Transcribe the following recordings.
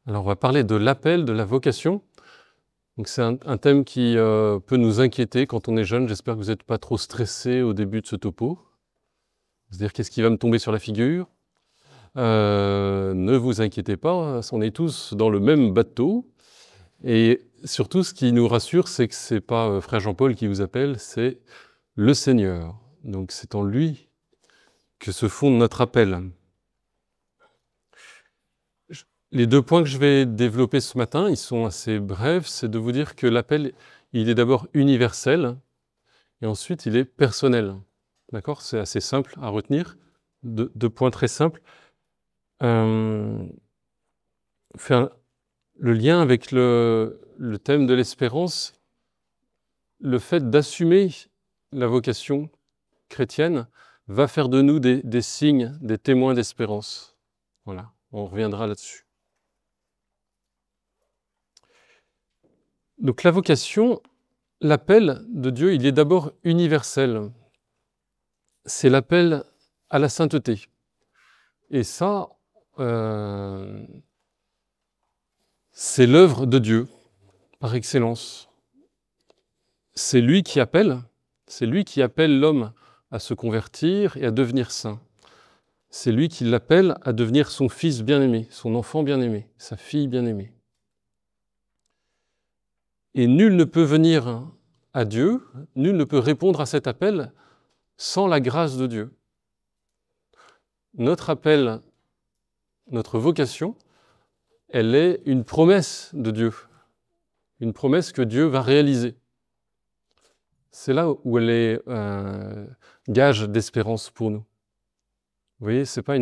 Alors, on va parler de l'appel, de la vocation. Donc, c'est un thème qui peut nous inquiéter quand on est jeune. J'espère que vous n'êtes pas trop stressé au début de ce topo. C'est-à-dire, qu'est-ce qui va me tomber sur la figure? Ne vous inquiétez pas, on est tous dans le même bateau. Et surtout, ce qui nous rassure, c'est que ce n'est pas Frère Jean-Paul qui vous appelle, c'est le Seigneur. Donc, c'est en lui que se fonde notre appel. Les 2 points que je vais développer ce matin, ils sont assez brefs. C'est de vous dire que l'appel, il est d'abord universel et ensuite il est personnel. D'accord? C'est assez simple à retenir. 2 points très simples. Faire le lien avec le thème de l'espérance, le fait d'assumer la vocation chrétienne va faire de nous des signes, des témoins d'espérance. Voilà, on reviendra là-dessus. Donc la vocation, l'appel de Dieu, il est d'abord universel. C'est l'appel à la sainteté. Et ça, c'est l'œuvre de Dieu, par excellence. C'est lui qui appelle l'homme à se convertir et à devenir saint. C'est lui qui l'appelle à devenir son fils bien-aimé, son enfant bien-aimé, sa fille bien-aimée. Et nul ne peut venir à Dieu, nul ne peut répondre à cet appel sans la grâce de Dieu. Notre appel, notre vocation, elle est une promesse de Dieu, une promesse que Dieu va réaliser. C'est là où elle est gage d'espérance pour nous. Vous voyez, c'est pas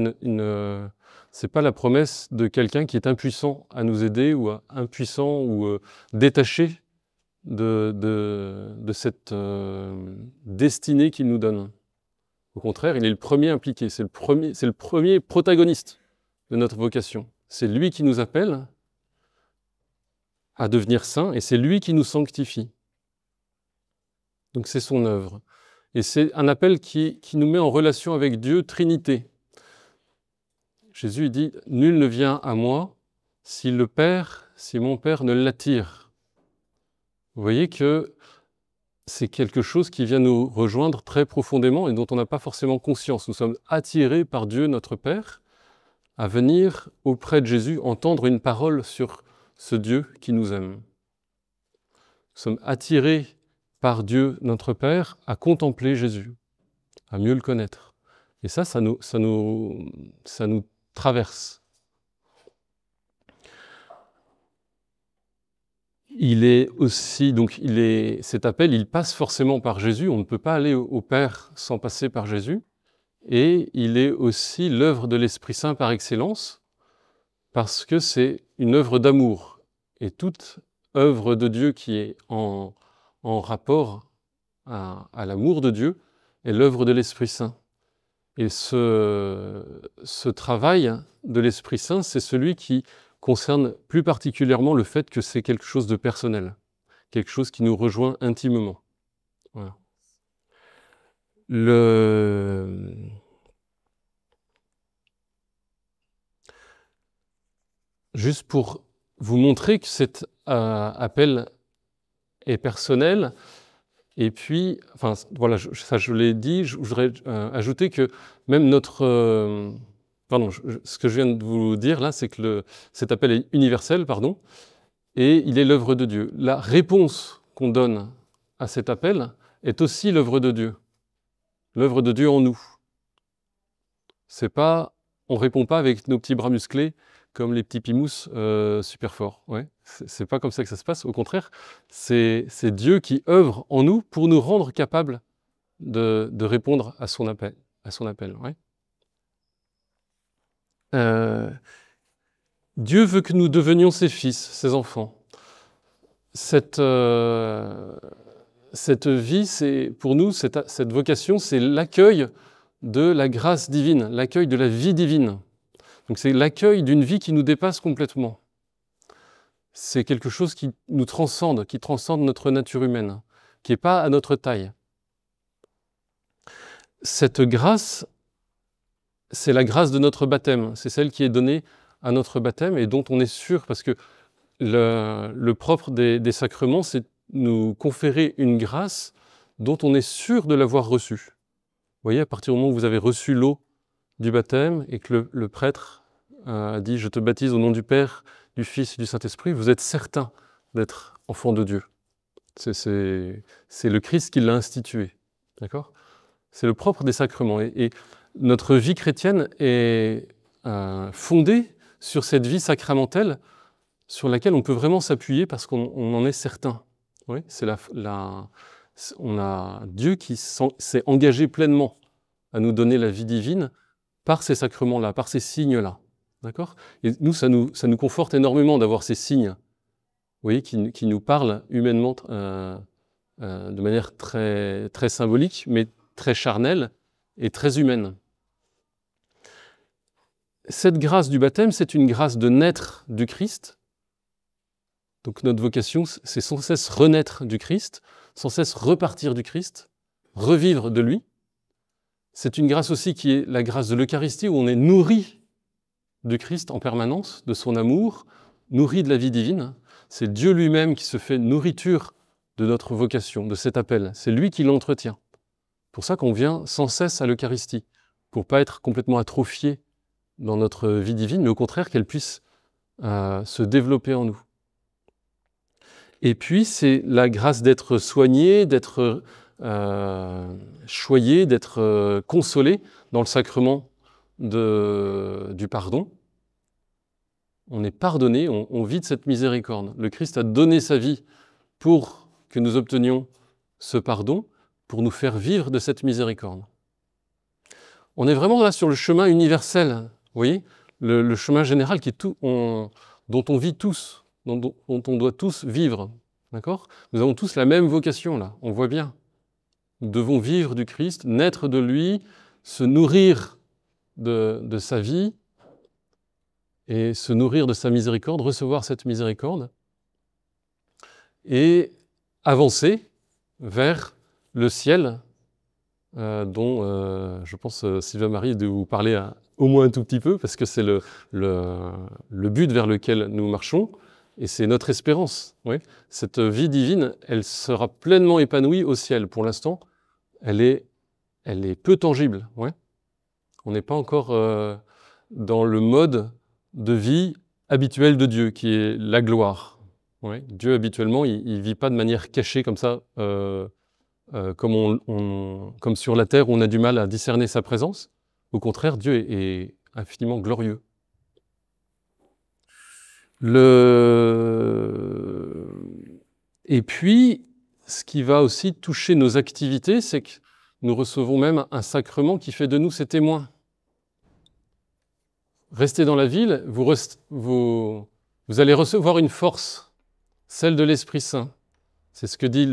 c'est pas la promesse de quelqu'un qui est impuissant à nous aider ou impuissant ou détaché de cette destinée qu'il nous donne. Au contraire, il est le premier impliqué, c'est le premier protagoniste de notre vocation. C'est lui qui nous appelle à devenir saints et c'est lui qui nous sanctifie. Donc c'est son œuvre. Et c'est un appel qui nous met en relation avec Dieu, Trinité. Jésus dit « Nul ne vient à moi si mon Père ne l'attire ». Vous voyez que c'est quelque chose qui vient nous rejoindre très profondément et dont on n'a pas forcément conscience. Nous sommes attirés par Dieu, notre Père, à venir auprès de Jésus entendre une parole sur ce Dieu qui nous aime. Nous sommes attirés par Dieu, notre Père, à contempler Jésus, à mieux le connaître. Et ça nous traverse. Cet appel, il passe forcément par Jésus. On ne peut pas aller au Père sans passer par Jésus. Et il est aussi l'œuvre de l'Esprit Saint par excellence, parce que c'est une œuvre d'amour. Et toute œuvre de Dieu qui est en rapport à l'amour de Dieu est l'œuvre de l'Esprit Saint. Et ce travail de l'Esprit Saint, c'est celui qui concerne plus particulièrement le fait que c'est quelque chose de personnel, quelque chose qui nous rejoint intimement. Voilà. Juste pour vous montrer que cet appel est personnel, et puis, enfin voilà, ça je l'ai dit, je voudrais ajouter que même ce que je viens de vous dire là, c'est que cet appel est universel, et il est l'œuvre de Dieu. La réponse qu'on donne à cet appel est aussi l'œuvre de Dieu en nous. C'est pas, on répond pas avec nos petits bras musclés comme les petits pimous super forts. Ouais, c'est pas comme ça que ça se passe. Au contraire, c'est Dieu qui œuvre en nous pour nous rendre capables de répondre à son appel. Ouais. Dieu veut que nous devenions ses fils, ses enfants. Cette vie, pour nous, cette vocation, c'est l'accueil de la grâce divine, l'accueil de la vie divine. Donc c'est l'accueil d'une vie qui nous dépasse complètement. C'est quelque chose qui nous transcende, qui transcende notre nature humaine, qui n'est pas à notre taille. Cette grâce, c'est la grâce de notre baptême, c'est celle qui est donnée à notre baptême et dont on est sûr, parce que le propre des sacrements, c'est nous conférer une grâce dont on est sûr de l'avoir reçue. Vous voyez, à partir du moment où vous avez reçu l'eau du baptême et que le prêtre a dit « Je te baptise au nom du Père, du Fils et du Saint-Esprit », vous êtes certain d'être enfant de Dieu. C'est le Christ qui l'a institué. D'accord ? C'est le propre des sacrements. Et notre vie chrétienne est fondée sur cette vie sacramentelle sur laquelle on peut vraiment s'appuyer parce qu'on en est certain. Oui, on a Dieu qui s'est engagé pleinement à nous donner la vie divine par ces sacrements-là, par ces signes-là. D'accord ? Et nous, ça nous conforte énormément d'avoir ces signes, vous voyez, qui nous parlent humainement de manière très, très symbolique, mais très charnelle et très humaine. Cette grâce du baptême, c'est une grâce de naître du Christ. Donc notre vocation, c'est sans cesse renaître du Christ, sans cesse repartir du Christ, revivre de lui. C'est une grâce aussi qui est la grâce de l'Eucharistie, où on est nourri du Christ en permanence, de son amour, nourri de la vie divine. C'est Dieu lui-même qui se fait nourriture de notre vocation, de cet appel. C'est lui qui l'entretient. C'est pour ça qu'on vient sans cesse à l'Eucharistie, pour ne pas être complètement atrophié dans notre vie divine, mais au contraire qu'elle puisse se développer en nous. Et puis, c'est la grâce d'être soigné, d'être choyé, d'être consolé dans le sacrement du pardon. On est pardonné, on vit de cette miséricorde. Le Christ a donné sa vie pour que nous obtenions ce pardon, pour nous faire vivre de cette miséricorde. On est vraiment là sur le chemin universel, vous voyez, le chemin général qui est dont on vit tous, dont on doit tous vivre. D'accord ? Nous avons tous la même vocation là, on voit bien. Nous devons vivre du Christ, naître de lui, se nourrir de sa vie et se nourrir de sa miséricorde, recevoir cette miséricorde et avancer vers le ciel dont je pense Sylvain Marie de vous parler au moins un tout petit peu parce que c'est le but vers lequel nous marchons. Et c'est notre espérance. Oui. Cette vie divine, elle sera pleinement épanouie au ciel. Pour l'instant, elle est peu tangible. Ouais. On n'est pas encore dans le mode de vie habituel de Dieu, qui est la gloire. Ouais. Dieu, habituellement, il ne vit pas de manière cachée comme ça, comme sur la terre où on a du mal à discerner sa présence. Au contraire, Dieu est infiniment glorieux. Et puis, ce qui va aussi toucher nos activités, c'est que nous recevons même un sacrement qui fait de nous ses témoins. Restez dans la ville, vous allez recevoir une force, celle de l'Esprit Saint. C'est ce que dit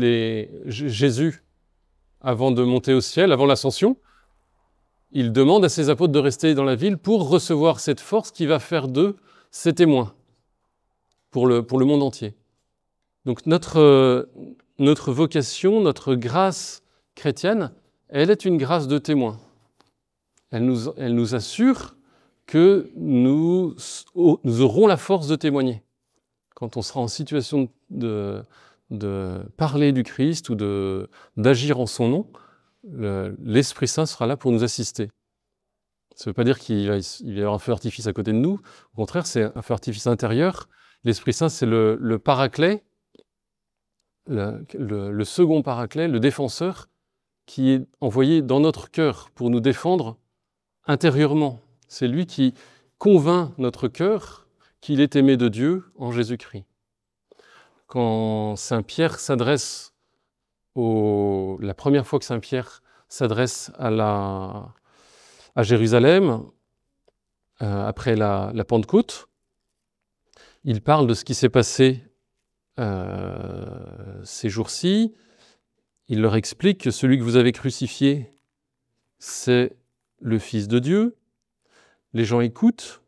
Jésus avant de monter au ciel, avant l'ascension. Il demande à ses apôtres de rester dans la ville pour recevoir cette force qui va faire d'eux ses témoins. Pour le monde entier. Donc notre vocation, notre grâce chrétienne, elle est une grâce de témoin. Elle nous assure que nous aurons la force de témoigner. Quand on sera en situation de parler du Christ ou d'agir en son nom, l'Esprit Saint sera là pour nous assister. Ça ne veut pas dire qu'il va y avoir un feu d'artifice à côté de nous. Au contraire, c'est un feu d'artifice intérieur. L'Esprit Saint, c'est le paraclet, le second paraclet, le défenseur, qui est envoyé dans notre cœur pour nous défendre intérieurement. C'est lui qui convainc notre cœur qu'il est aimé de Dieu en Jésus-Christ. Quand Saint Pierre s'adresse la première fois que Saint Pierre s'adresse à Jérusalem, après la Pentecôte, il parle de ce qui s'est passé ces jours-ci. Il leur explique que celui que vous avez crucifié, c'est le Fils de Dieu. Les gens écoutent.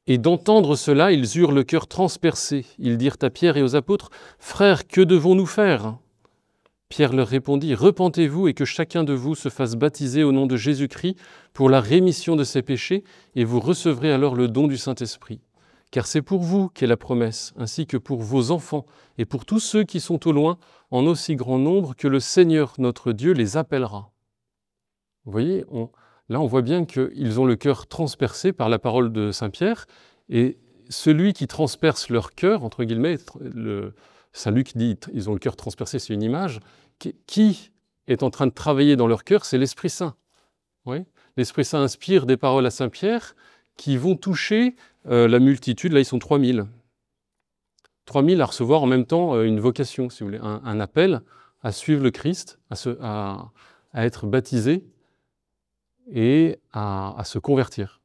Et d'entendre cela, ils eurent le cœur transpercé. Ils dirent à Pierre et aux apôtres, « Frères, que devons-nous faire » Pierre leur répondit, « Repentez-vous et que chacun de vous se fasse baptiser au nom de Jésus-Christ pour la rémission de ses péchés, et vous recevrez alors le don du Saint-Esprit. Car c'est pour vous qu'est la promesse, ainsi que pour vos enfants et pour tous ceux qui sont au loin, en aussi grand nombre que le Seigneur notre Dieu les appellera. » Vous voyez, là on voit bien qu'ils ont le cœur transpercé par la parole de Saint Pierre, et celui qui transperce leur cœur, entre guillemets, Saint Luc dit ils ont le cœur transpercé, c'est une image, qui est en train de travailler dans leur cœur, c'est l'Esprit Saint. Oui, l'Esprit Saint inspire des paroles à Saint Pierre qui vont toucher la multitude, là ils sont 3000. 3000 à recevoir en même temps une vocation, si vous voulez, un appel à suivre le Christ, à être baptisé et à se convertir.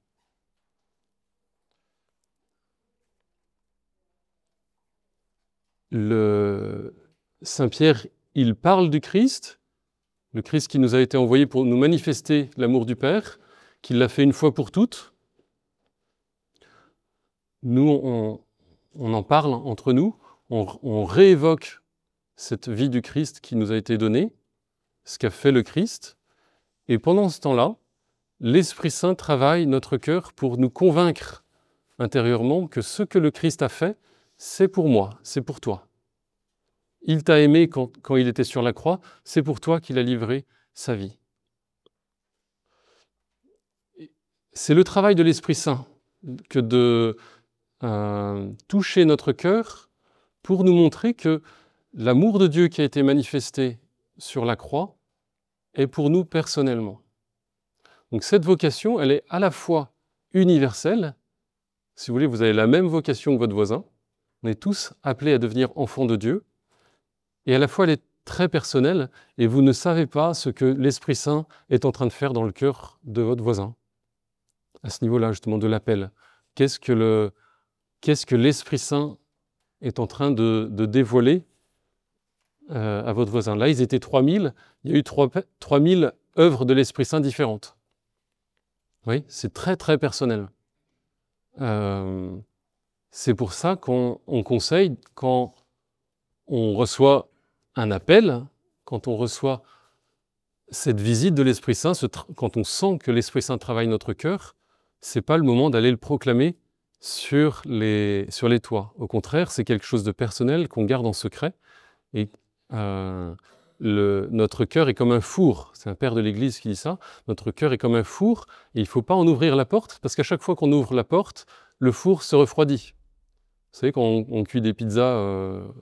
Saint Pierre, il parle du Christ, le Christ qui nous a été envoyé pour nous manifester l'amour du Père, qu'il l'a fait une fois pour toutes. Nous, on en parle entre nous, on réévoque cette vie du Christ qui nous a été donnée, ce qu'a fait le Christ, et pendant ce temps-là, l'Esprit Saint travaille notre cœur pour nous convaincre intérieurement que ce que le Christ a fait, c'est pour moi, c'est pour toi. Il t'a aimé quand il était sur la croix, c'est pour toi qu'il a livré sa vie. C'est le travail de l'Esprit Saint que de toucher notre cœur pour nous montrer que l'amour de Dieu qui a été manifesté sur la croix est pour nous personnellement. Donc cette vocation, elle est à la fois universelle, si vous voulez, vous avez la même vocation que votre voisin, on est tous appelés à devenir enfants de Dieu, et à la fois elle est très personnelle, et vous ne savez pas ce que l'Esprit Saint est en train de faire dans le cœur de votre voisin. À ce niveau-là, justement, de l'appel. Qu'est-ce que l'Esprit Saint est en train de dévoiler à votre voisin? Là, ils étaient 3000, il y a eu 3000 œuvres de l'Esprit Saint différentes. Oui, c'est très très personnel. C'est pour ça qu'on conseille, quand on reçoit un appel, quand on reçoit cette visite de l'Esprit Saint, quand on sent que l'Esprit Saint travaille notre cœur, c'est pas le moment d'aller le proclamer sur les toits. Au contraire, c'est quelque chose de personnel qu'on garde en secret. Et notre cœur est comme un four. C'est un père de l'Église qui dit ça. Notre cœur est comme un four et il ne faut pas en ouvrir la porte, parce qu'à chaque fois qu'on ouvre la porte, le four se refroidit. Vous savez, quand on cuit des pizzas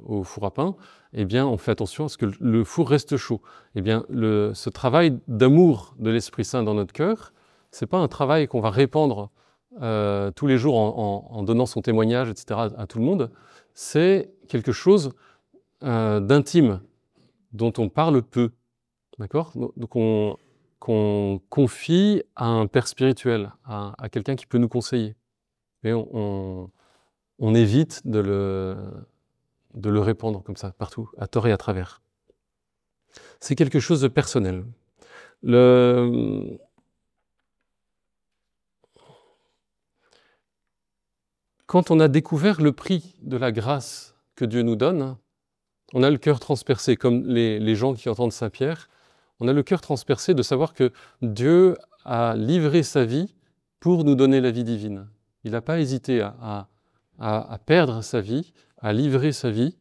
au four à pain, eh bien, on fait attention à ce que le four reste chaud. Eh bien, ce travail d'amour de l'Esprit Saint dans notre cœur, ce n'est pas un travail qu'on va répandre tous les jours en donnant son témoignage, etc., à tout le monde. C'est quelque chose d'intime, dont on parle peu. D'accord ? Donc, qu'on confie à un père spirituel, à quelqu'un qui peut nous conseiller. Et on évite de le répandre comme ça, partout, à tort et à travers. C'est quelque chose de personnel. Quand on a découvert le prix de la grâce que Dieu nous donne, on a le cœur transpercé, comme les gens qui entendent Saint Pierre, on a le cœur transpercé de savoir que Dieu a livré sa vie pour nous donner la vie divine. Il n'a pas hésité à perdre sa vie, à livrer sa vie,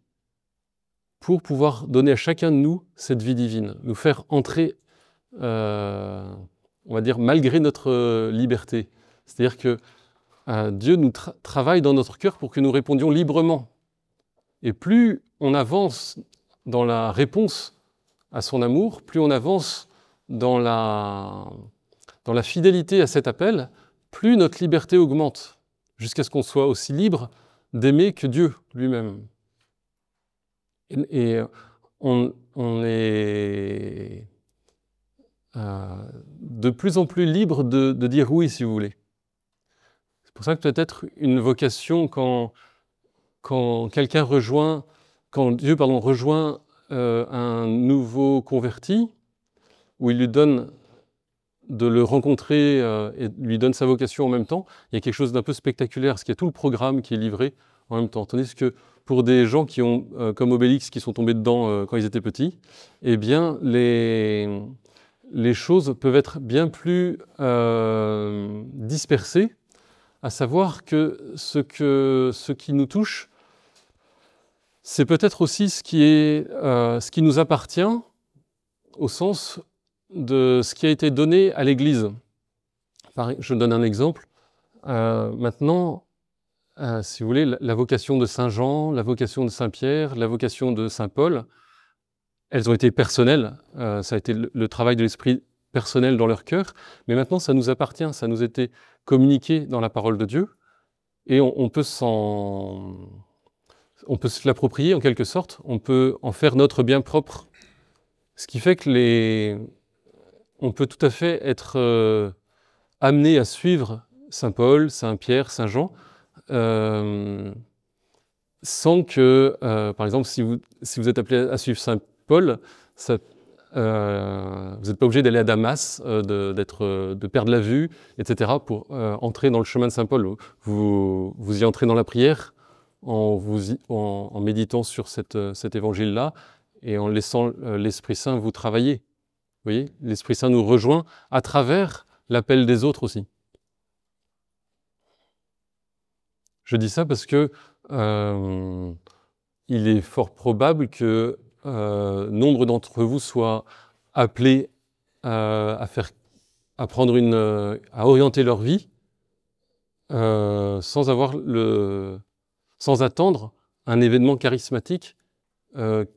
pour pouvoir donner à chacun de nous cette vie divine, nous faire entrer, on va dire, malgré notre liberté. C'est-à-dire que Dieu nous travaille dans notre cœur pour que nous répondions librement. Et plus on avance dans la réponse à son amour, plus on avance dans la fidélité à cet appel, plus notre liberté augmente, jusqu'à ce qu'on soit aussi libre d'aimer que Dieu lui-même. Et on est de plus en plus libre de dire oui, si vous voulez. C'est pour ça que peut-être une vocation, quand quelqu'un rejoint, quand Dieu rejoint un nouveau converti, où il lui donne de le rencontrer et lui donne sa vocation en même temps, il y a quelque chose d'un peu spectaculaire, parce qu'il y a tout le programme qui est livré en même temps. Tandis que pour des gens qui ont, comme Obélix, qui sont tombés dedans quand ils étaient petits, eh bien, les choses peuvent être bien plus dispersées, à savoir que ce qui nous touche, c'est peut-être aussi ce qui nous appartient au sens de ce qui a été donné à l'Église. Je donne un exemple. Maintenant, si vous voulez, la vocation de Saint Jean, la vocation de Saint Pierre, la vocation de Saint Paul, elles ont été personnelles. Ça a été le travail de l'Esprit personnel dans leur cœur. Mais maintenant, ça nous appartient. Ça nous a été communiqué dans la parole de Dieu. Et on peut se l'approprier en quelque sorte. On peut en faire notre bien propre. Ce qui fait que on peut tout à fait être amené à suivre Saint Paul, Saint Pierre, Saint Jean, sans que, par exemple, si vous êtes appelé à suivre Saint Paul, vous n'êtes pas obligé d'aller à Damas, de perdre la vue, etc., pour entrer dans le chemin de Saint Paul. Vous y entrez dans la prière en méditant sur cet évangile-là et en laissant l'Esprit Saint vous travailler. Vous voyez, l'Esprit Saint nous rejoint à travers l'appel des autres aussi. Je dis ça parce que il est fort probable que nombre d'entre vous soient appelés à orienter leur vie sans attendre un événement charismatique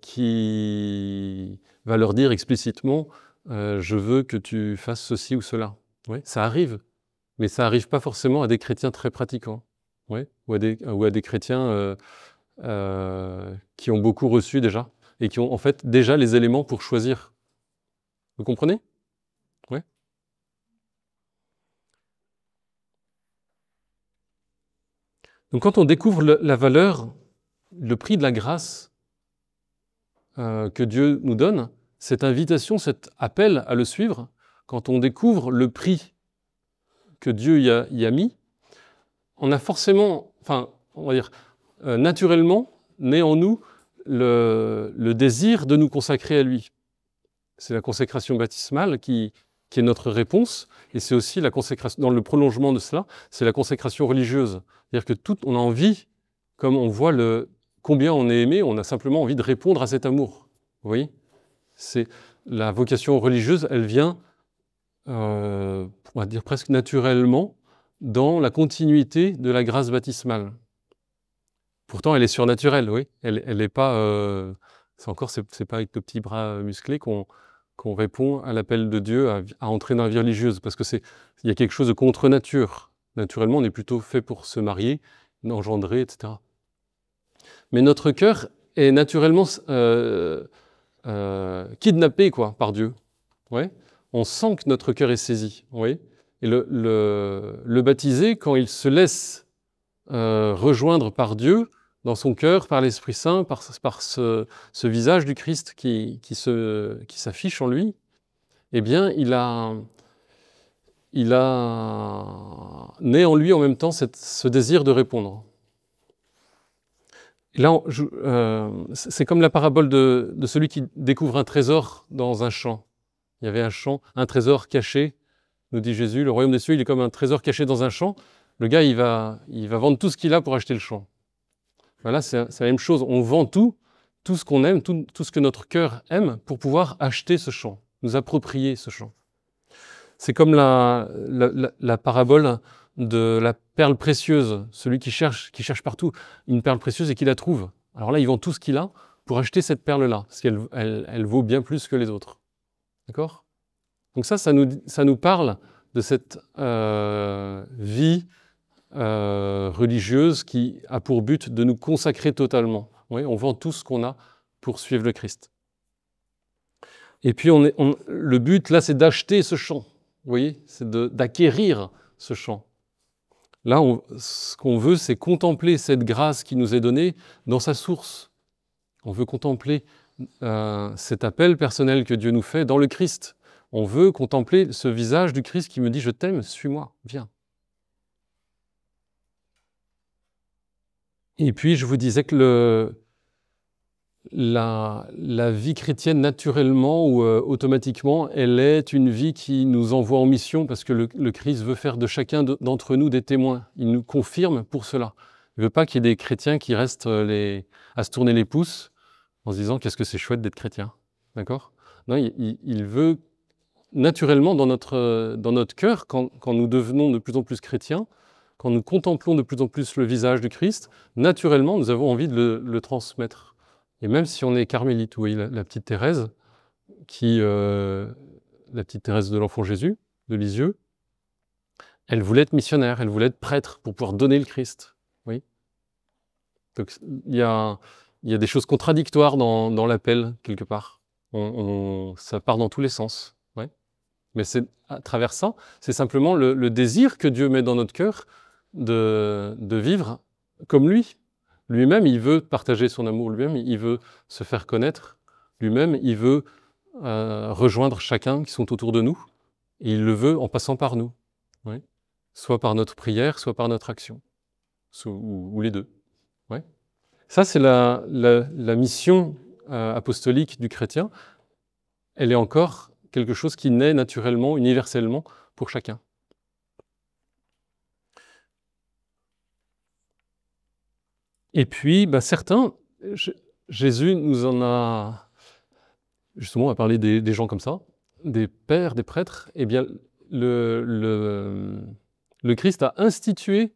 qui va leur dire explicitement je veux que tu fasses ceci ou cela. Oui, ça arrive, mais ça n'arrive pas forcément à des chrétiens très pratiquants, ouais, ou à des chrétiens qui ont beaucoup reçu déjà, et qui ont en fait déjà les éléments pour choisir. Vous comprenez? Ouais. Donc quand on découvre la valeur, le prix de la grâce que Dieu nous donne, cette invitation, cet appel à le suivre, quand on découvre le prix que Dieu y a mis, on a forcément, enfin, on va dire, naturellement, naît en nous le désir de nous consacrer à lui. C'est la consécration baptismale qui est notre réponse, et c'est aussi la consécration, dans le prolongement de cela, c'est la consécration religieuse. C'est-à-dire que on a envie, comme on voit combien on est aimé, on a simplement envie de répondre à cet amour. Vous voyez ? C'est la vocation religieuse, elle vient, on va dire presque naturellement, dans la continuité de la grâce baptismale. Pourtant, elle est surnaturelle, oui. Elle n'est pas... c'est pas avec le petit bras musclé qu'on répond à l'appel de Dieu à entrer dans la vie religieuse, parce que il y a quelque chose de contre nature. Naturellement, on est plutôt fait pour se marier, engendrer, etc. Mais notre cœur est naturellement kidnappé, quoi, par Dieu. Ouais. On sent que notre cœur est saisi. Oui. Et le baptisé, quand il se laisse rejoindre par Dieu, dans son cœur, par l'Esprit Saint, par ce visage du Christ qui s'affiche en lui, eh bien, il a né en lui en même temps ce désir de répondre. Et là, c'est comme la parabole de celui qui découvre un trésor dans un champ. Il y avait un champ, un trésor caché, nous dit Jésus. Le royaume des cieux, il est comme un trésor caché dans un champ. Le gars, il va vendre tout ce qu'il a pour acheter le champ. Voilà, c'est la même chose. On vend tout ce qu'on aime, tout ce que notre cœur aime, pour pouvoir acheter ce champ, nous approprier ce champ. C'est comme la parabole de la perle précieuse, celui qui cherche partout une perle précieuse et qui la trouve. Alors là, il vend tout ce qu'il a pour acheter cette perle-là, parce qu'elle elle vaut bien plus que les autres. D'accord ? Donc ça nous parle de cette vie religieuse qui a pour but de nous consacrer totalement. Oui, on vend tout ce qu'on a pour suivre le Christ. Et puis le but là, c'est d'acheter ce champ. Vous voyez, c'est d'acquérir ce champ. Là, ce qu'on veut, c'est contempler cette grâce qui nous est donnée dans sa source. On veut contempler cet appel personnel que Dieu nous fait dans le Christ. On veut contempler ce visage du Christ qui me dit « Je t'aime, suis-moi, viens ». Et puis, je vous disais que la vie chrétienne, naturellement ou automatiquement, elle est une vie qui nous envoie en mission parce que le Christ veut faire de chacun d'entre nous des témoins. Il nous confirme pour cela. Il ne veut pas qu'il y ait des chrétiens qui restent à se tourner les pouces en se disant « qu'est-ce que c'est chouette d'être chrétien ». D'accord ? Non, il veut naturellement dans notre cœur, quand nous devenons de plus en plus chrétiens, quand nous contemplons de plus en plus le visage du Christ, naturellement, nous avons envie de le transmettre. Et même si on est carmélite, vous voyez la petite Thérèse, la petite Thérèse de l'Enfant Jésus, de Lisieux, elle voulait être missionnaire, elle voulait être prêtre pour pouvoir donner le Christ. Oui. Donc il y a des choses contradictoires dans l'appel, quelque part. Ça part dans tous les sens. Ouais. Mais c'est à travers ça, c'est simplement le désir que Dieu met dans notre cœur de vivre comme lui. Lui-même, il veut partager son amour, lui-même, il veut se faire connaître, lui-même, il veut rejoindre chacun qui sont autour de nous, et il le veut en passant par nous, oui. Soit par notre prière, soit par notre action, ou les deux. Ouais. Ça, c'est la mission apostolique du chrétien. Elle est encore quelque chose qui naît naturellement, universellement, pour chacun. Et puis, certains, Jésus nous en a, justement, on va parler des gens comme ça, des pères, des prêtres. Eh bien, le Christ a institué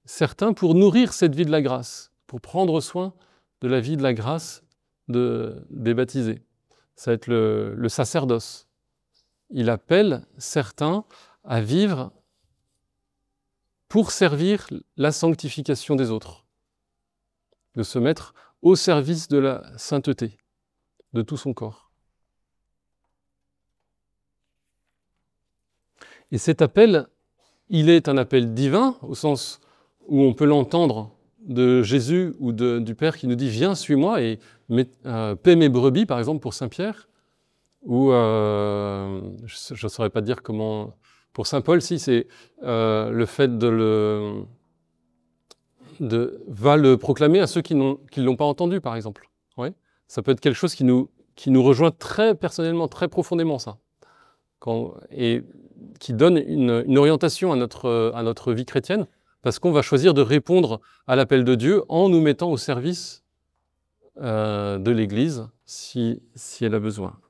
certains pour nourrir cette vie de la grâce, pour prendre soin de la vie de la grâce des baptisés. Ça va être le sacerdoce. Il appelle certains à vivre pour servir la sanctification des autres, de se mettre au service de la sainteté de tout son corps. Et cet appel, il est un appel divin, au sens où on peut l'entendre de Jésus ou du Père qui nous dit « Viens, suis-moi et paie mes brebis », par exemple, pour Saint Pierre, ou je ne saurais pas dire comment... Pour Saint Paul, si, c'est le fait va le proclamer à ceux qui ne l'ont pas entendu, par exemple. Ouais. Ça peut être quelque chose qui nous rejoint très personnellement, très profondément, ça. Et qui donne une orientation à notre vie chrétienne, parce qu'on va choisir de répondre à l'appel de Dieu en nous mettant au service de l'Église, si elle a besoin.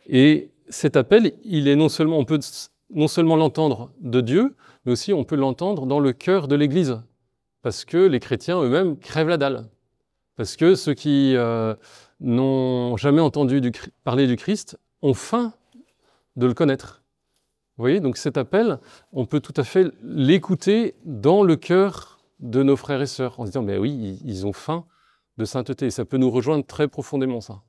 Et cet appel, on peut non seulement l'entendre de Dieu, mais aussi on peut l'entendre dans le cœur de l'Église, parce que les chrétiens eux-mêmes crèvent la dalle. Parce que ceux qui n'ont jamais entendu parler du Christ ont faim de le connaître. Vous voyez, donc cet appel, on peut tout à fait l'écouter dans le cœur de nos frères et sœurs, en se disant, mais oui, ils ont faim de sainteté. Et ça peut nous rejoindre très profondément, ça. Vous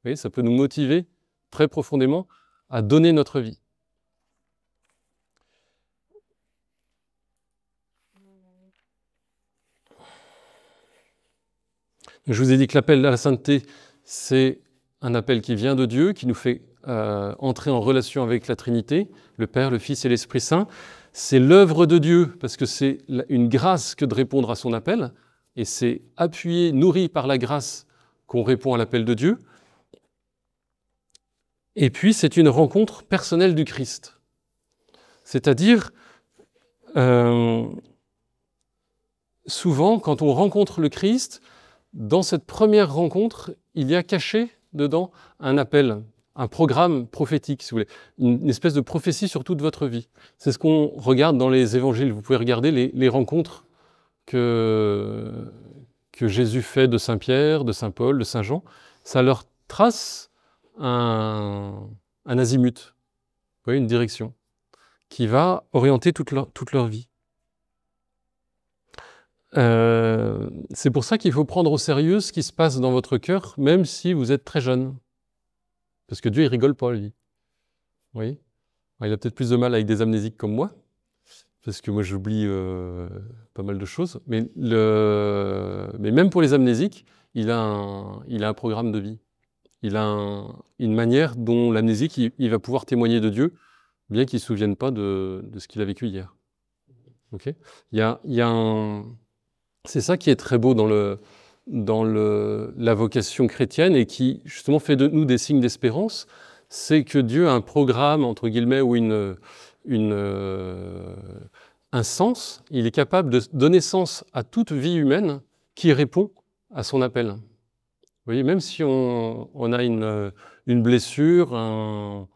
voyez, ça peut nous motiver très profondément à donner notre vie. Je vous ai dit que l'appel à la sainteté, c'est un appel qui vient de Dieu, qui nous fait entrer en relation avec la Trinité, le Père, le Fils et l'Esprit Saint. C'est l'œuvre de Dieu, parce que c'est une grâce que de répondre à son appel, et c'est appuyé, nourri par la grâce qu'on répond à l'appel de Dieu. Et puis, c'est une rencontre personnelle du Christ. C'est-à-dire, souvent, quand on rencontre le Christ, dans cette première rencontre, il y a caché dedans un appel, un programme prophétique, si vous voulez, une espèce de prophétie sur toute votre vie. C'est ce qu'on regarde dans les évangiles. Vous pouvez regarder les rencontres que Jésus fait de Saint Pierre, de Saint Paul, de Saint Jean. Ça leur trace un azimut, vous voyez, une direction, qui va orienter toute leur vie. C'est pour ça qu'il faut prendre au sérieux ce qui se passe dans votre cœur, même si vous êtes très jeune. Parce que Dieu, il rigole pas, lui. Oui. Il a peut-être plus de mal avec des amnésiques comme moi, parce que moi, j'oublie pas mal de choses. Mais même pour les amnésiques, il a un programme de vie. Il a une manière dont l'amnésique, il va pouvoir témoigner de Dieu, bien qu'il ne se souvienne pas de ce qu'il a vécu hier. Okay. Il y a C'est ça qui est très beau dans la vocation chrétienne et qui justement fait de nous des signes d'espérance, c'est que Dieu a un programme, entre guillemets, ou un sens. Il est capable de donner sens à toute vie humaine qui répond à son appel. Vous voyez, même si on a une blessure, un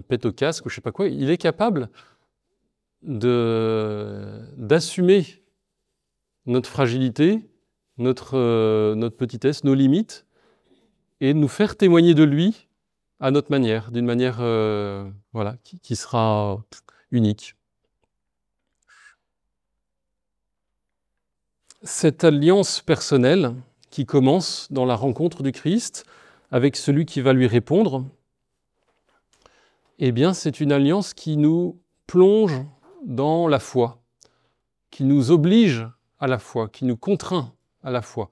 pet au casque ou je sais pas quoi, il est capable d'assumer notre fragilité, notre petitesse, nos limites, et de nous faire témoigner de lui à notre manière, d'une manière voilà, qui sera unique. Cette alliance personnelle qui commence dans la rencontre du Christ avec celui qui va lui répondre, eh bien, c'est une alliance qui nous plonge dans la foi, qui nous oblige à la foi, qui nous contraint à la foi.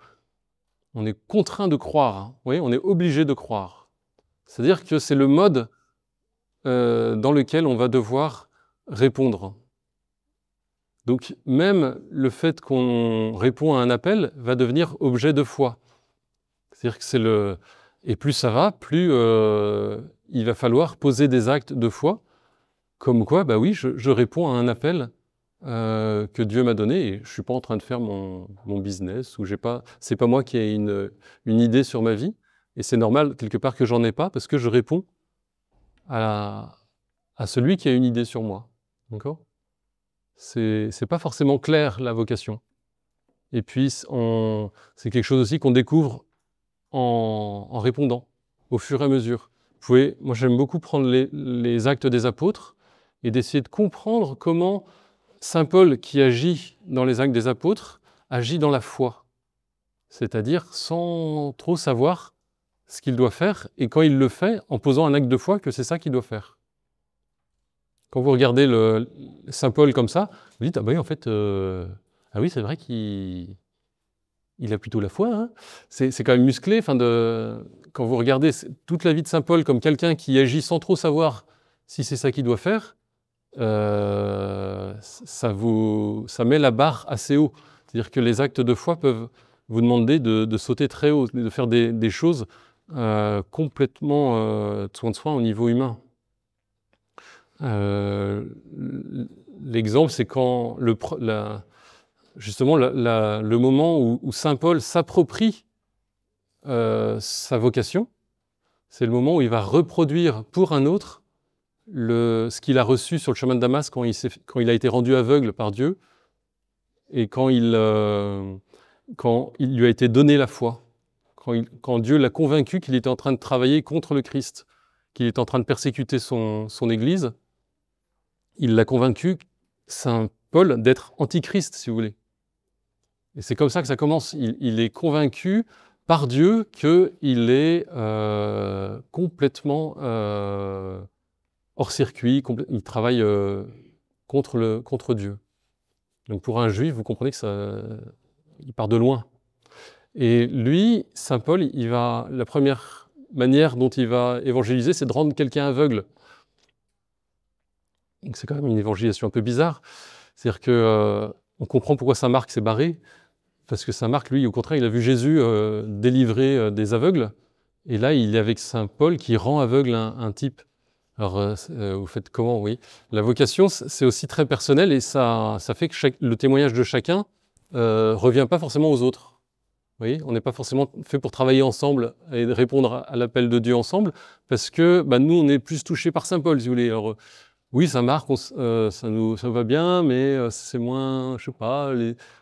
On est contraint de croire, hein. Vous voyez, on est obligé de croire. C'est-à-dire que c'est le mode dans lequel on va devoir répondre. Donc même le fait qu'on répond à un appel va devenir objet de foi. C'est-à-dire que c'est le... Et plus ça va, plus il va falloir poser des actes de foi, comme quoi, bah oui, je réponds à un appel que Dieu m'a donné, et je ne suis pas en train de faire mon business, ou c'est pas moi qui ai une idée sur ma vie, et c'est normal quelque part que j'en ai pas, parce que je réponds à celui qui a une idée sur moi. D'accord ? C'est pas forcément clair, la vocation. Et puis, c'est quelque chose aussi qu'on découvre en répondant, au fur et à mesure. Moi, j'aime beaucoup prendre les actes des apôtres et d'essayer de comprendre comment Saint Paul, qui agit dans les actes des apôtres, agit dans la foi. C'est-à-dire sans trop savoir ce qu'il doit faire, et quand il le fait, en posant un acte de foi, que c'est ça qu'il doit faire. Quand vous regardez Saint Paul comme ça, vous dites, ah ben oui, en fait, ah oui, c'est vrai qu'il a plutôt la foi. Hein. C'est quand même musclé. Quand vous regardez toute la vie de Saint Paul comme quelqu'un qui agit sans trop savoir si c'est ça qu'il doit faire, ça met la barre assez haut. C'est-à-dire que les actes de foi peuvent vous demander de sauter très haut, de faire des choses complètement de soin de soi au niveau humain. L'exemple, c'est quand justement le moment où Saint Paul s'approprie sa vocation, c'est le moment où il va reproduire pour un autre ce qu'il a reçu sur le chemin de Damas quand il a été rendu aveugle par Dieu et quand il lui a été donné la foi, quand Dieu l'a convaincu qu'il était en train de travailler contre le Christ, qu'il était en train de persécuter son Église. Il l'a convaincu, Saint Paul, d'être antichrist, si vous voulez. Et c'est comme ça que ça commence. Il est convaincu par Dieu qu'il est complètement hors circuit, il travaille contre Dieu. Donc pour un juif, vous comprenez que il part de loin. Et lui, Saint Paul, la première manière dont il va évangéliser, c'est de rendre quelqu'un aveugle. Donc c'est quand même une évangélisation un peu bizarre. C'est-à-dire qu'on comprend pourquoi Saint Marc s'est barré, parce que Saint Marc, lui, au contraire, il a vu Jésus délivrer des aveugles, et là, il est avec Saint Paul qui rend aveugle un type. Alors, vous faites comment, oui. La vocation, c'est aussi très personnel, et ça fait que le témoignage de chacun revient pas forcément aux autres. Vous voyez, on n'est pas forcément fait pour travailler ensemble et répondre à l'appel de Dieu ensemble, parce que nous, on est plus touchés par Saint Paul, si vous voulez. Alors, oui, Saint Marc, ça nous va bien, mais c'est moins, je sais pas.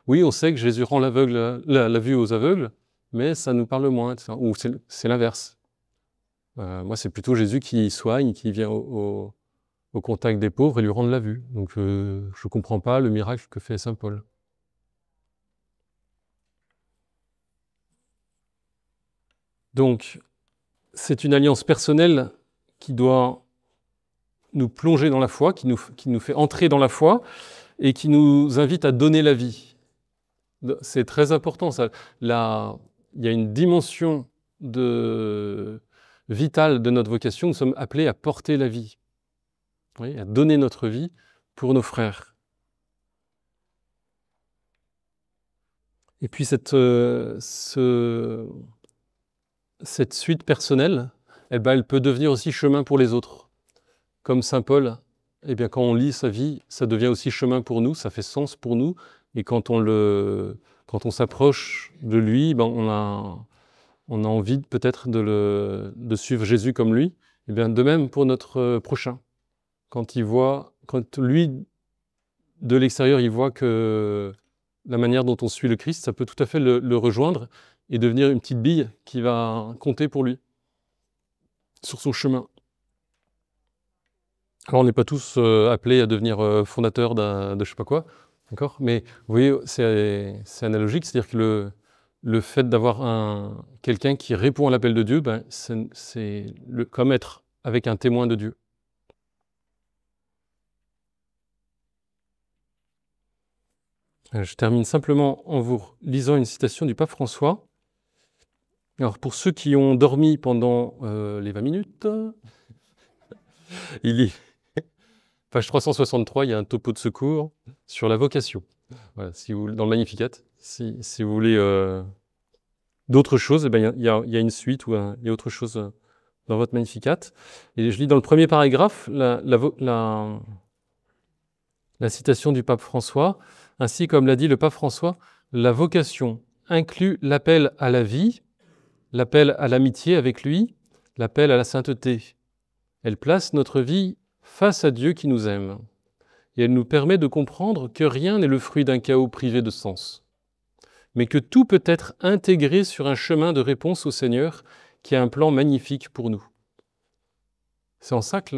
Oui, on sait que Jésus rend la vue aux aveugles, mais ça nous parle moins. Ou c'est l'inverse. Moi, c'est plutôt Jésus qui soigne, qui vient au contact des pauvres et lui rendre la vue. Donc, je ne comprends pas le miracle que fait Saint Paul. Donc, c'est une alliance personnelle qui doit nous plonger dans la foi, qui nous fait entrer dans la foi et qui nous invite à donner la vie. C'est très important, ça. Il y a une dimension vitale de notre vocation. Nous sommes appelés à porter la vie, oui, à donner notre vie pour nos frères. Et puis cette suite personnelle, elle peut devenir aussi chemin pour les autres. Comme saint Paul, eh bien, quand on lit sa vie, ça devient aussi chemin pour nous, ça fait sens pour nous. Et quand on s'approche de lui, ben, on a envie peut-être de suivre Jésus comme lui. Eh bien, de même pour notre prochain. Quand lui, de l'extérieur, il voit que la manière dont on suit le Christ, ça peut tout à fait le rejoindre et devenir une petite bille qui va compter pour lui sur son chemin. Alors, on n'est pas tous appelés à devenir fondateurs de je sais pas quoi, d'accord? Mais vous voyez, c'est analogique, c'est-à-dire que le fait d'avoir quelqu'un qui répond à l'appel de Dieu, ben, c'est comme être avec un témoin de Dieu. Je termine simplement en vous lisant une citation du pape François. Alors, pour ceux qui ont dormi pendant les 20 minutes, il y page 363, il y a un topo de secours sur la vocation. Voilà, dans le Magnificat, si vous voulez d'autres choses, eh ben, il y a une suite ou il y a autre chose dans votre Magnificat. Et je lis dans le premier paragraphe la citation du pape François. Ainsi, comme l'a dit le pape François, la vocation inclut l'appel à la vie, l'appel à l'amitié avec lui, l'appel à la sainteté. Elle place notre vie face à Dieu qui nous aime. Et elle nous permet de comprendre que rien n'est le fruit d'un chaos privé de sens, mais que tout peut être intégré sur un chemin de réponse au Seigneur qui a un plan magnifique pour nous. C'est en ça que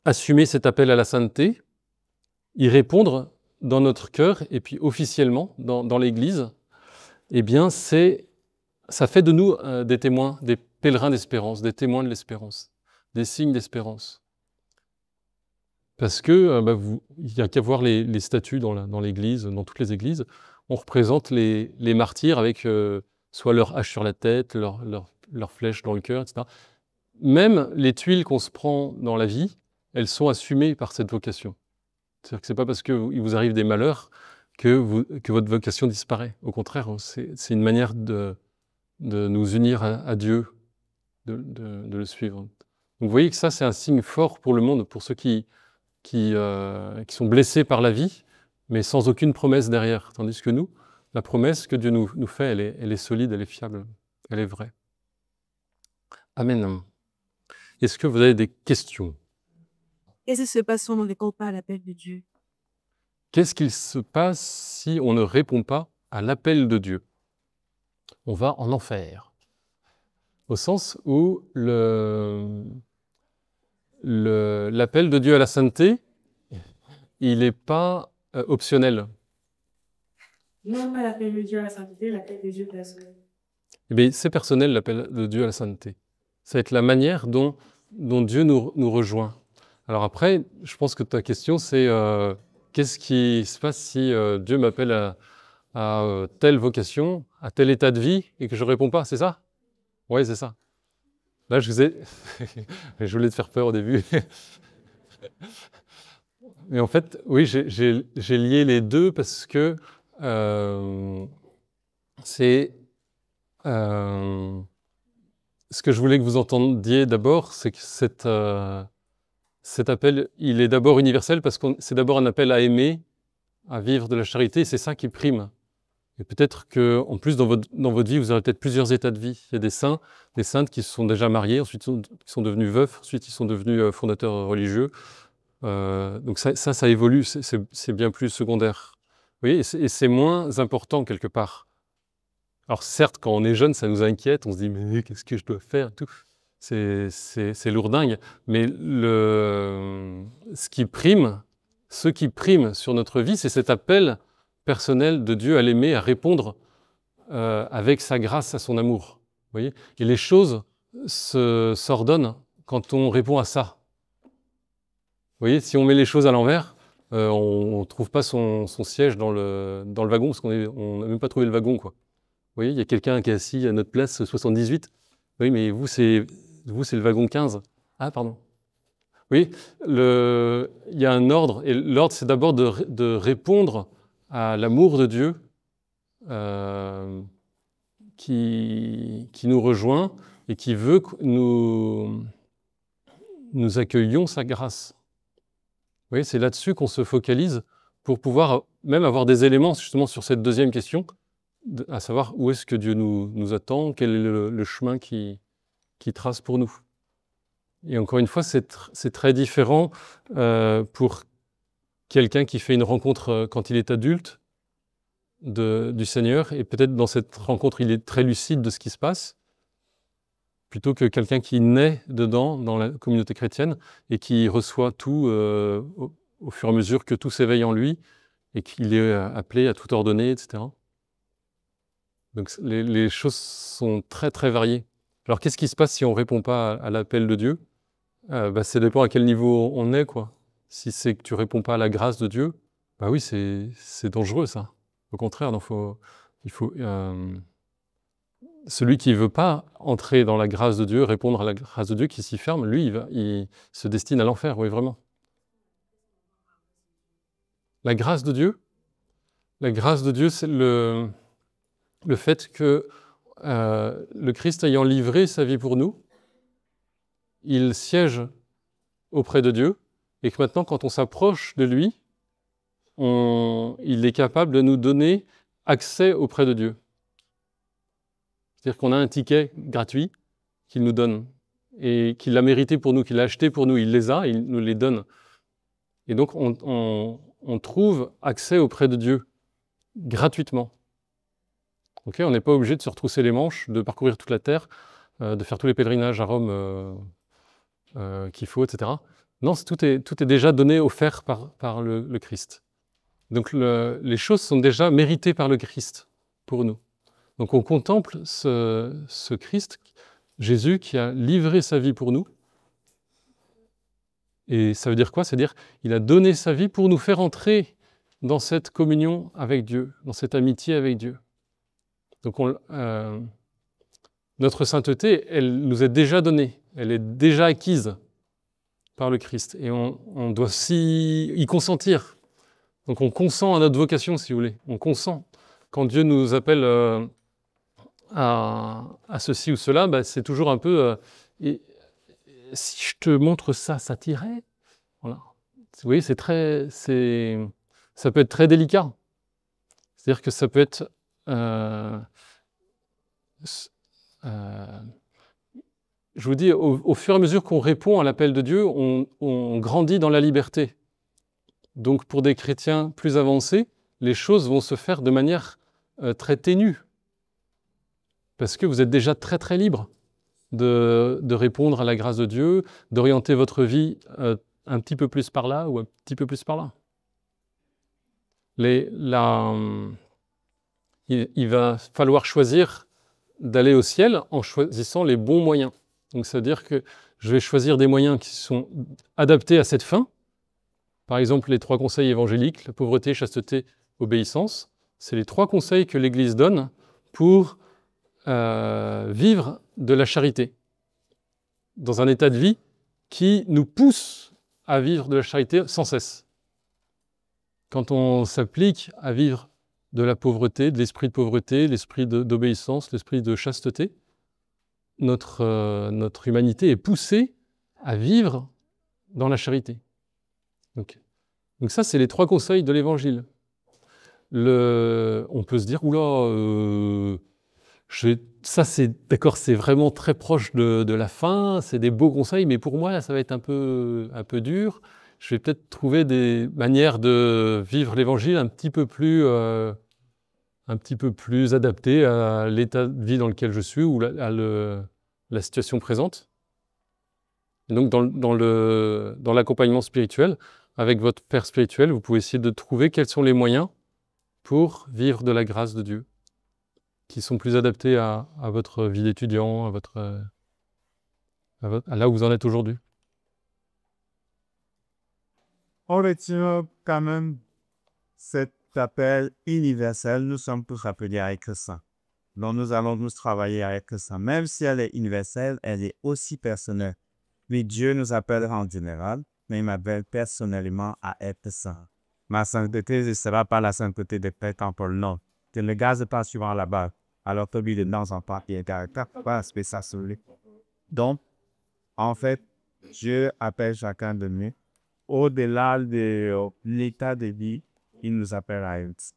assumer cet appel à la sainteté, y répondre dans notre cœur et puis officiellement dans l'Église, eh bien ça fait de nous des témoins, des pèlerins d'espérance, des témoins de l'espérance, des signes d'espérance. Parce que il n'y a qu'à voir les statues dans l'Église, dans toutes les églises, on représente les martyrs avec soit leur hache sur la tête, leur flèche dans le cœur, etc. Même les tuiles qu'on se prend dans la vie, elles sont assumées par cette vocation. C'est-à-dire que ce n'est pas parce qu'il vous arrive des malheurs que votre vocation disparaît. Au contraire, c'est une manière de nous unir à Dieu, de le suivre. Donc vous voyez que ça, c'est un signe fort pour le monde, pour ceux qui sont blessés par la vie, mais sans aucune promesse derrière. Tandis que nous, la promesse que Dieu nous fait, elle est solide, elle est fiable, elle est vraie. Amen. Est-ce que vous avez des questions? Qu'est-ce qui se passe si on ne répond pas à l'appel de Dieu? Qu'est-ce qu'il se passe si on ne répond pas à l'appel de Dieu? On va en enfer. Au sens où l'appel de Dieu à la sainteté, il n'est pas optionnel. Non, pas l'appel de Dieu à la sainteté, l'appel de Dieu personnel. Eh bien, c'est personnel, l'appel de Dieu à la sainteté. Ça va être la manière dont Dieu nous rejoint. Alors après, je pense que ta question, c'est qu'est-ce qui se passe si Dieu m'appelle à telle vocation, à tel état de vie, et que je ne réponds pas, c'est ça? Oui, c'est ça. Là, je voulais te faire peur au début. Mais en fait, oui, j'ai lié les deux parce que c'est... ce que je voulais que vous entendiez d'abord, c'est que cet appel, il est d'abord universel parce que c'est d'abord un appel à aimer, à vivre de la charité, et c'est ça qui prime. Et peut-être qu'en plus, dans votre vie, vous aurez peut-être plusieurs états de vie. Il y a des saints, des saintes qui se sont déjà mariés, ensuite qui sont devenus veufs, ensuite ils sont devenus fondateurs religieux. Donc ça évolue, c'est bien plus secondaire. Vous voyez, et c'est moins important quelque part. Alors certes, quand on est jeune, ça nous inquiète, on se dit « mais qu'est-ce que je dois faire ?» tout. C'est lourdingue, mais ce qui prime sur notre vie, c'est cet appel personnel de Dieu à l'aimer, à répondre avec sa grâce à son amour. Vous voyez ? Et les choses s'ordonnent quand on répond à ça. Vous voyez, si on met les choses à l'envers, on ne trouve pas son siège dans le wagon, parce qu'on n'a même pas trouvé le wagon, quoi. Vous voyez, il y a quelqu'un qui est assis à notre place 78. Oui, mais vous, c'est le wagon 15. Ah, pardon. Oui, il y a un ordre, et l'ordre, c'est d'abord de répondre à l'amour de Dieu qui nous rejoint et qui veut que nous accueillions sa grâce. Vous voyez, c'est là-dessus qu'on se focalise pour pouvoir même avoir des éléments justement sur cette deuxième question, à savoir où est-ce que Dieu nous attend, quel est le chemin qu'il trace pour nous. Et encore une fois, c'est très différent pour quelqu'un qui fait une rencontre quand il est adulte du Seigneur, et peut-être dans cette rencontre, il est très lucide de ce qui se passe, plutôt que quelqu'un qui naît dedans, dans la communauté chrétienne, et qui reçoit tout au fur et à mesure que tout s'éveille en lui, et qu'il est appelé à tout ordonner, etc. Donc les choses sont très très variées. Alors qu'est-ce qui se passe si on ne répond pas à l'appel de Dieu? Ça dépend à quel niveau on est, quoi. Si c'est que tu ne réponds pas à la grâce de Dieu, bah oui, c'est dangereux, ça. Au contraire, celui qui ne veut pas entrer dans la grâce de Dieu, répondre à la grâce de Dieu, qui s'y ferme, lui, il se destine à l'enfer, oui, vraiment. La grâce de Dieu, c'est le fait que le Christ ayant livré sa vie pour nous, il siège auprès de Dieu, et que maintenant, quand on s'approche de lui, il est capable de nous donner accès auprès de Dieu. C'est-à-dire qu'on a un ticket gratuit qu'il nous donne, et qu'il a mérité pour nous, qu'il a acheté pour nous, il les a, il nous les donne. Et donc, on trouve accès auprès de Dieu gratuitement. Okay, on n'est pas obligé de se retrousser les manches, de parcourir toute la terre, de faire tous les pèlerinages à Rome qu'il faut, etc. Non, tout est déjà donné, offert par le Christ. Donc les choses sont déjà méritées par le Christ pour nous. Donc on contemple ce Christ, Jésus, qui a livré sa vie pour nous. Et ça veut dire quoi? C'est-à-dire qu'il a donné sa vie pour nous faire entrer dans cette communion avec Dieu, dans cette amitié avec Dieu. Donc notre sainteté, elle nous est déjà donnée, elle est déjà acquise par le Christ. Et on doit y consentir. Donc on consent à notre vocation, si vous voulez. On consent. Quand Dieu nous appelle à ceci ou cela, c'est toujours un peu... si je te montre ça, ça t'irait? Voilà. Vous voyez, ça peut être très délicat. C'est-à-dire que ça peut être... je vous dis, au fur et à mesure qu'on répond à l'appel de Dieu, on grandit dans la liberté. Donc pour des chrétiens plus avancés, les choses vont se faire de manière très ténue. Parce que vous êtes déjà très très libre de répondre à la grâce de Dieu, d'orienter votre vie un petit peu plus par là ou un petit peu plus par là. Il va falloir choisir d'aller au ciel en choisissant les bons moyens. Donc ça veut dire que je vais choisir des moyens qui sont adaptés à cette fin. Par exemple, les 3 conseils évangéliques, la pauvreté, chasteté, obéissance. C'est les 3 conseils que l'Église donne pour vivre de la charité, dans un état de vie qui nous pousse à vivre de la charité sans cesse. Quand on s'applique à vivre de la pauvreté, de l'esprit de pauvreté, l'esprit d'obéissance, l'esprit de chasteté, notre humanité est poussée à vivre dans la charité. Donc ça, c'est les 3 conseils de l'Évangile. On peut se dire, oula, ça c'est d'accord, c'est vraiment très proche de la fin, c'est des beaux conseils, mais pour moi, là, ça va être un peu dur. Je vais peut-être trouver des manières de vivre l'Évangile un petit peu plus adaptées à l'état de vie dans lequel je suis ou à la situation présente. Et donc, dans l'accompagnement spirituel, avec votre père spirituel, vous pouvez essayer de trouver quels sont les moyens pour vivre de la grâce de Dieu, qui sont plus adaptés à votre vie d'étudiant, à là où vous en êtes aujourd'hui. On retient quand même cet appel universel. Nous sommes tous appelés à être saints. Donc nous allons nous travailler à être saints. Même si elle est universelle, elle est aussi personnelle. Mais Dieu nous appelle en général, mais il m'appelle personnellement à être saint. Ma sainteté ne sera pas la sainteté des pères temporels, non. Je ne gaze pas souvent là-bas. Alors que lui, de temps en temps, il est caractère, pas spécial sur lui. Donc, en fait, Dieu appelle chacun de nous. Au-delà de l'état de vie, il nous appelle à être